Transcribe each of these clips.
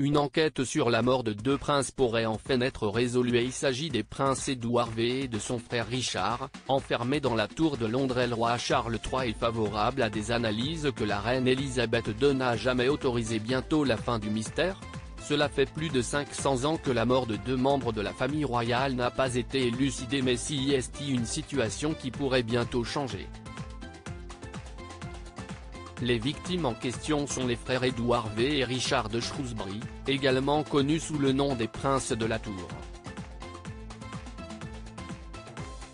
Une enquête sur la mort de deux princes pourrait enfin être résolue et il s'agit des princes Édouard V et de son frère Richard, enfermés dans la tour de Londres. Le roi Charles III est favorable à des analyses que la reine Elisabeth II n'a jamais autorisées. Bientôt la fin du mystère ? Cela fait plus de 500 ans que la mort de deux membres de la famille royale n'a pas été élucidée, mais si est une situation qui pourrait bientôt changer. Les victimes en question sont les frères Édouard V et Richard de Shrewsbury, également connus sous le nom des princes de la Tour.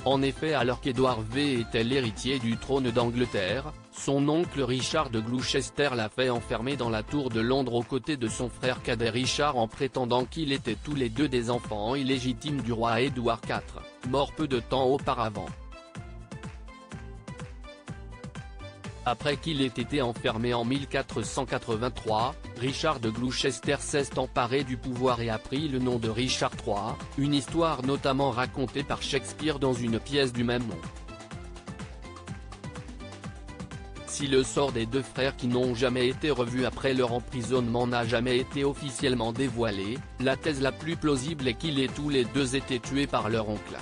En effet, alors qu'Édouard V était l'héritier du trône d'Angleterre, son oncle Richard de Gloucester l'a fait enfermer dans la tour de Londres aux côtés de son frère cadet Richard en prétendant qu'ils étaient tous les deux des enfants illégitimes du roi Édouard IV, mort peu de temps auparavant. Après qu'il ait été enfermé en 1483, Richard de Gloucester s'est emparé du pouvoir et a pris le nom de Richard III, une histoire notamment racontée par Shakespeare dans une pièce du même nom. Si le sort des deux frères qui n'ont jamais été revus après leur emprisonnement n'a jamais été officiellement dévoilé, la thèse la plus plausible est qu'ils aient tous les deux été tués par leur oncle.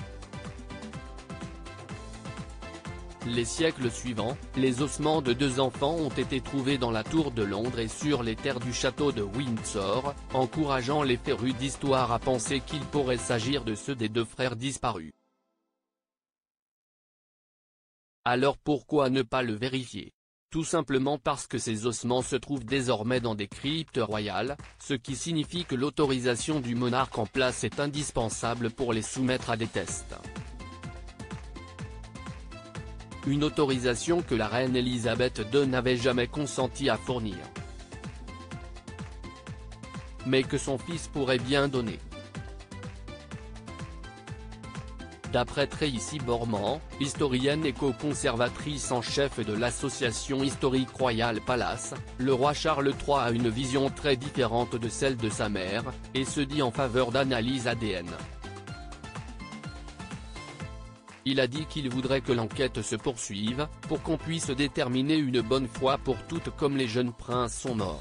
Les siècles suivants, les ossements de deux enfants ont été trouvés dans la tour de Londres et sur les terres du château de Windsor, encourageant les férus d'histoire à penser qu'il pourrait s'agir de ceux des deux frères disparus. Alors pourquoi ne pas le vérifier ? Tout simplement parce que ces ossements se trouvent désormais dans des cryptes royales, ce qui signifie que l'autorisation du monarque en place est indispensable pour les soumettre à des tests. Une autorisation que la reine Elisabeth II n'avait jamais consenti à fournir, mais que son fils pourrait bien donner. D'après Tracy Borman, historienne et co-conservatrice en chef de l'association historique Royal Palace, le roi Charles III a une vision très différente de celle de sa mère, et se dit en faveur d'analyses ADN. Il a dit qu'il voudrait que l'enquête se poursuive, pour qu'on puisse déterminer une bonne fois pour toutes comme les jeunes princes sont morts.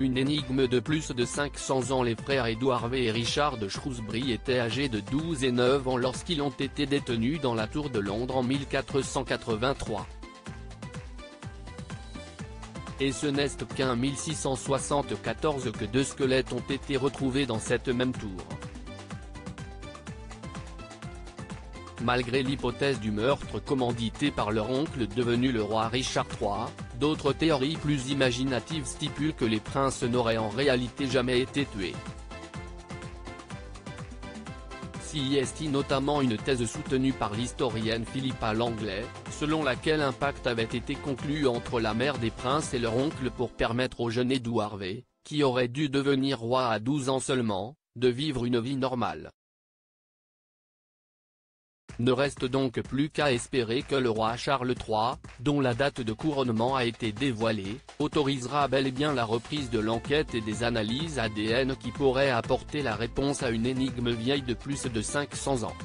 Une énigme de plus de 500 ans. Les frères Édouard V et Richard de Shrewsbury étaient âgés de 12 et 9 ans lorsqu'ils ont été détenus dans la tour de Londres en 1483. Et ce n'est qu'en 1674 que deux squelettes ont été retrouvés dans cette même tour. Malgré l'hypothèse du meurtre commandité par leur oncle devenu le roi Richard III, d'autres théories plus imaginatives stipulent que les princes n'auraient en réalité jamais été tués. Si est notamment une thèse soutenue par l'historienne Philippa Langley, selon laquelle un pacte avait été conclu entre la mère des princes et leur oncle pour permettre au jeune Édouard V, qui aurait dû devenir roi à 12 ans seulement, de vivre une vie normale. Ne reste donc plus qu'à espérer que le roi Charles III, dont la date de couronnement a été dévoilée, autorisera bel et bien la reprise de l'enquête et des analyses ADN qui pourraient apporter la réponse à une énigme vieille de plus de 500 ans.